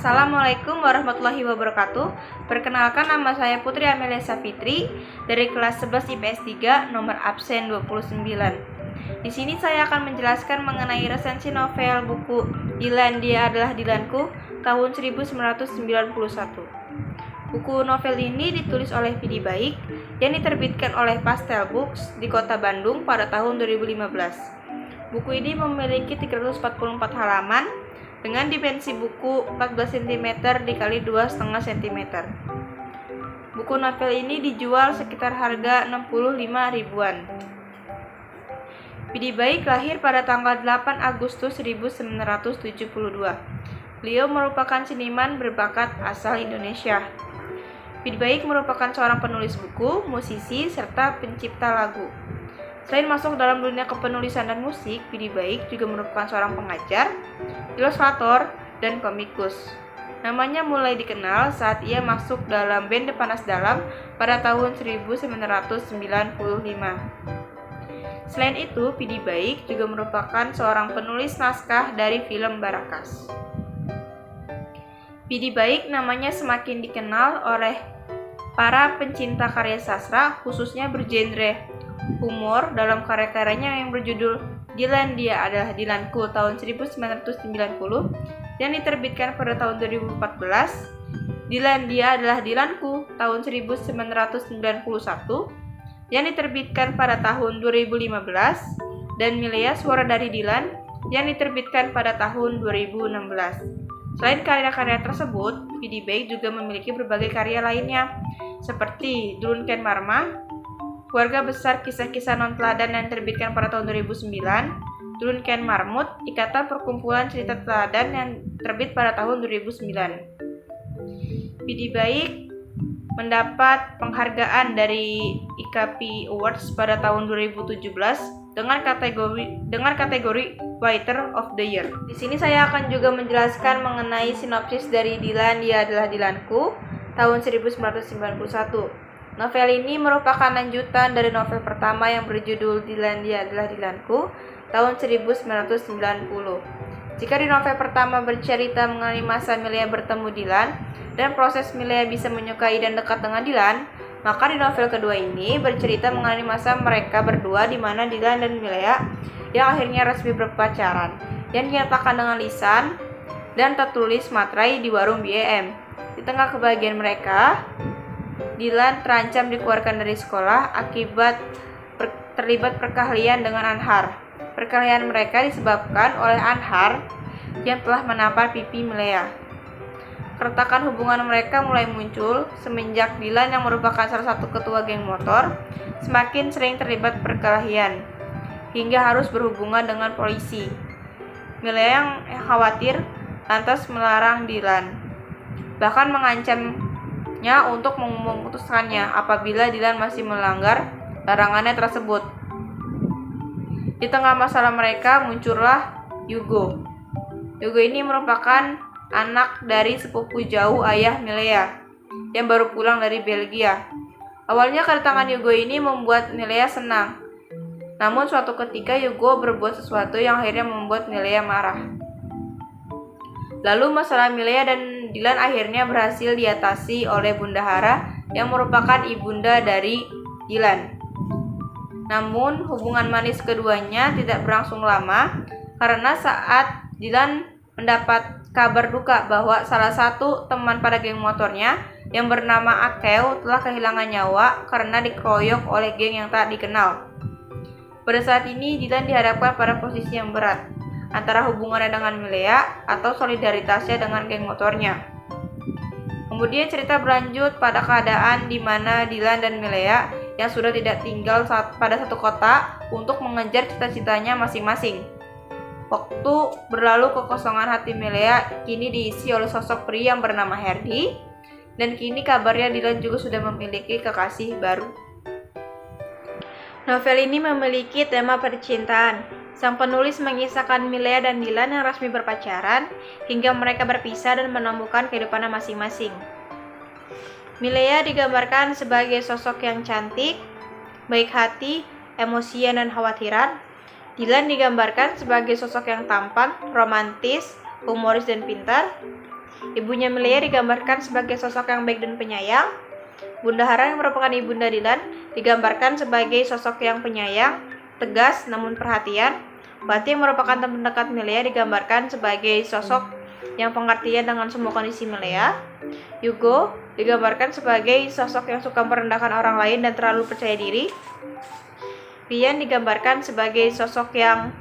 Assalamualaikum warahmatullahi wabarakatuh. Perkenalkan, nama saya Putri Amelia Safitri dari kelas 11 IPS 3 nomor absen 29. Di sini saya akan menjelaskan mengenai resensi novel buku Dilan Dia Adalah Dilanku tahun 1991. Buku novel ini ditulis oleh Pidi Baik yang diterbitkan oleh Pastel Books di Kota Bandung pada tahun 2015. Buku ini memiliki 344 halaman dengan dimensi buku 14 cm dikali 2,5 cm. Buku novel ini dijual sekitar harga 65 ribuan. Pidi Baik lahir pada tanggal 8 Agustus 1972. Beliau merupakan seniman berbakat asal Indonesia. Pidi Baik merupakan seorang penulis buku, musisi, serta pencipta lagu. Selain masuk dalam dunia kepenulisan dan musik, Pidi Baik juga merupakan seorang pengajar, ilustrator, dan komikus. Namanya mulai dikenal saat ia masuk dalam band The Panas Dalam pada tahun 1995. Selain itu, Pidi Baik juga merupakan seorang penulis naskah dari film Barakas. Pidi Baik namanya semakin dikenal oleh para pencinta karya sastra, khususnya bergenre humor dalam karya-karyanya yang berjudul Dilan Dia Adalah Dilanku tahun 1990 yang diterbitkan pada tahun 2014, Dilan Dia Adalah Dilanku tahun 1991 yang diterbitkan pada tahun 2015, dan Milea Suara Dari Dilan yang diterbitkan pada tahun 2016. Selain karya-karya tersebut, Pidi Baik juga memiliki berbagai karya lainnya seperti Durunken Marma, Keluarga Besar Kisah-Kisah Non Teladan yang diterbitkan pada tahun 2009, Durunken Marmut, Ikatan Perkumpulan Cerita Teladan yang terbit pada tahun 2009. Pidi Baik mendapat penghargaan dari IKP Awards pada tahun 2017 dengan kategori Writer of the Year. Di sini saya akan juga menjelaskan mengenai sinopsis dari Dilan Dia Adalah Dilanku tahun 1991. Novel ini merupakan lanjutan dari novel pertama yang berjudul Dilan Dia Adalah Dilanku tahun 1990. Jika di novel pertama bercerita mengenai masa Milea bertemu Dilan dan proses Milea bisa menyukai dan dekat dengan Dilan, maka di novel kedua ini bercerita mengenai masa mereka berdua di mana Dilan dan Milea yang akhirnya resmi berpacaran, yang dinyatakan dengan lisan dan tertulis materai di warung BEM. Di tengah kebahagiaan mereka, Dilan terancam dikeluarkan dari sekolah akibat terlibat perkelahian dengan Anhar. Perkelahian mereka disebabkan oleh Anhar yang telah menampar pipi Milea. Keretakan hubungan mereka mulai muncul semenjak Dilan yang merupakan salah satu ketua geng motor semakin sering terlibat perkelahian hingga harus berhubungan dengan polisi. Milea yang khawatir lantas melarang Dilan, bahkan mengancamnya untuk memutuskannya apabila Dilan masih melanggar larangannya tersebut. Di tengah masalah mereka muncullah Yugo. Yugo ini merupakan anak dari sepupu jauh ayah Milea yang baru pulang dari Belgia. Awalnya kedatangan Yugo ini membuat Milea senang. Namun suatu ketika Yugo berbuat sesuatu yang akhirnya membuat Milea marah. Lalu masalah Milea dan Dilan akhirnya berhasil diatasi oleh Bunda Hara yang merupakan ibunda dari Dilan. Namun hubungan manis keduanya tidak berlangsung lama karena saat Dilan mendapat kabar duka bahwa salah satu teman pada geng motornya yang bernama Akeu telah kehilangan nyawa karena dikeroyok oleh geng yang tak dikenal. Pada saat ini Dilan dihadapkan pada posisi yang berat antara hubungannya dengan Milea atau solidaritasnya dengan geng motornya. Kemudian cerita berlanjut pada keadaan di mana Dilan dan Milea yang sudah tidak tinggal pada satu kota untuk mengejar cita-citanya masing-masing. Waktu berlalu, kekosongan hati Milea kini diisi oleh sosok pria yang bernama Herdi, dan kini kabarnya Dilan juga sudah memiliki kekasih baru. Novel ini memiliki tema percintaan. Sang penulis mengisahkan Milea dan Dilan yang resmi berpacaran hingga mereka berpisah dan menemukan kehidupannya masing-masing. Milea digambarkan sebagai sosok yang cantik, baik hati, emosian, dan khawatiran. Dilan digambarkan sebagai sosok yang tampan, romantis, humoris, dan pintar. Ibunya Milea digambarkan sebagai sosok yang baik dan penyayang. Bunda Hara yang merupakan ibunda Dylan digambarkan sebagai sosok yang penyayang, tegas namun perhatian. Bati yang merupakan teman dekat Milea digambarkan sebagai sosok yang pengertian dengan semua kondisi Milea. Hugo digambarkan sebagai sosok yang suka merendahkan orang lain dan terlalu percaya diri. Rian digambarkan sebagai sosok yang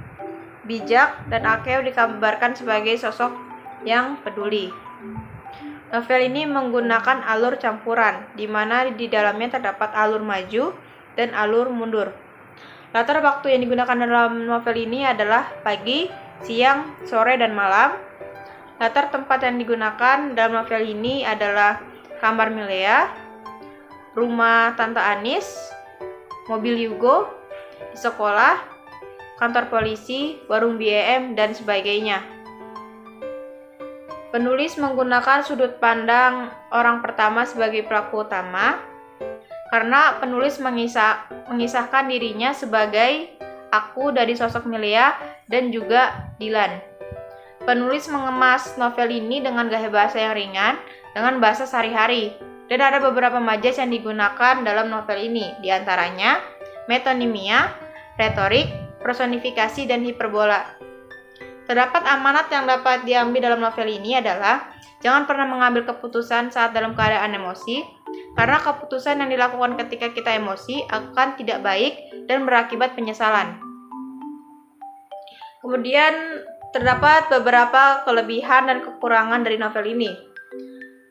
bijak dan Akeo digambarkan sebagai sosok yang peduli. Novel ini menggunakan alur campuran, di mana di dalamnya terdapat alur maju dan alur mundur. Latar waktu yang digunakan dalam novel ini adalah pagi, siang, sore, dan malam. Latar tempat yang digunakan dalam novel ini adalah kamar Milea, rumah Tante Anis, mobil Hugo, sekolah, kantor polisi, warung BM, dan sebagainya. Penulis menggunakan sudut pandang orang pertama sebagai pelaku utama karena penulis mengisahkan dirinya sebagai aku dari sosok Milea dan juga Dylan. Penulis mengemas novel ini dengan gaya bahasa yang ringan, dengan bahasa sehari-hari, dan ada beberapa majas yang digunakan dalam novel ini, diantaranya metonimia, retorik, personifikasi, dan hiperbola. Terdapat amanat yang dapat diambil dalam novel ini adalah jangan pernah mengambil keputusan saat dalam keadaan emosi, karena keputusan yang dilakukan ketika kita emosi akan tidak baik dan berakibat penyesalan. Kemudian terdapat beberapa kelebihan dan kekurangan dari novel ini.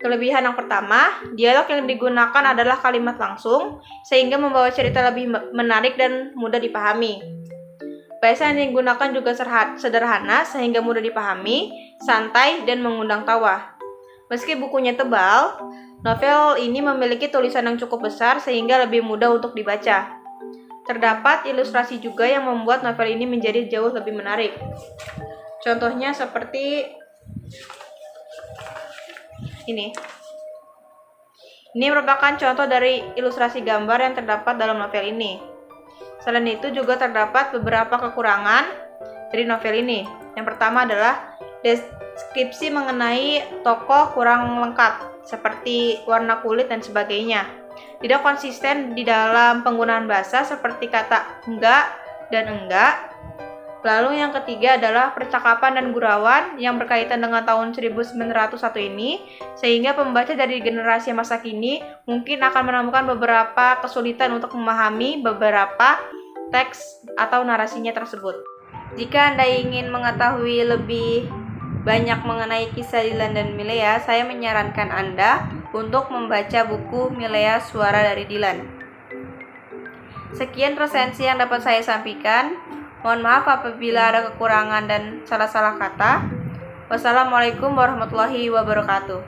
Kelebihan yang pertama, dialog yang digunakan adalah kalimat langsung, sehingga membawa cerita lebih menarik dan mudah dipahami. Bahasa yang digunakan juga sederhana sehingga mudah dipahami, santai, dan mengundang tawa. Meski bukunya tebal, novel ini memiliki tulisan yang cukup besar sehingga lebih mudah untuk dibaca. Terdapat ilustrasi juga yang membuat novel ini menjadi jauh lebih menarik. Contohnya seperti ini. Ini merupakan contoh dari ilustrasi gambar yang terdapat dalam novel ini. Selain itu juga terdapat beberapa kekurangan dari novel ini. Yang pertama adalah deskripsi mengenai tokoh kurang lengkap, seperti warna kulit dan sebagainya. Tidak konsisten di dalam penggunaan bahasa seperti kata enggak dan enggak. Lalu yang ketiga adalah percakapan dan gurauan yang berkaitan dengan tahun 1901 ini, sehingga pembaca dari generasi masa kini mungkin akan menemukan beberapa kesulitan untuk memahami beberapa teks atau narasinya tersebut. Jika Anda ingin mengetahui lebih banyak mengenai kisah Dylan dan Milea, saya menyarankan Anda untuk membaca buku Milea Suara dari Dylan. Sekian resensi yang dapat saya sampaikan. Mohon maaf apabila ada kekurangan dan salah-salah kata. Wassalamualaikum warahmatullahi wabarakatuh.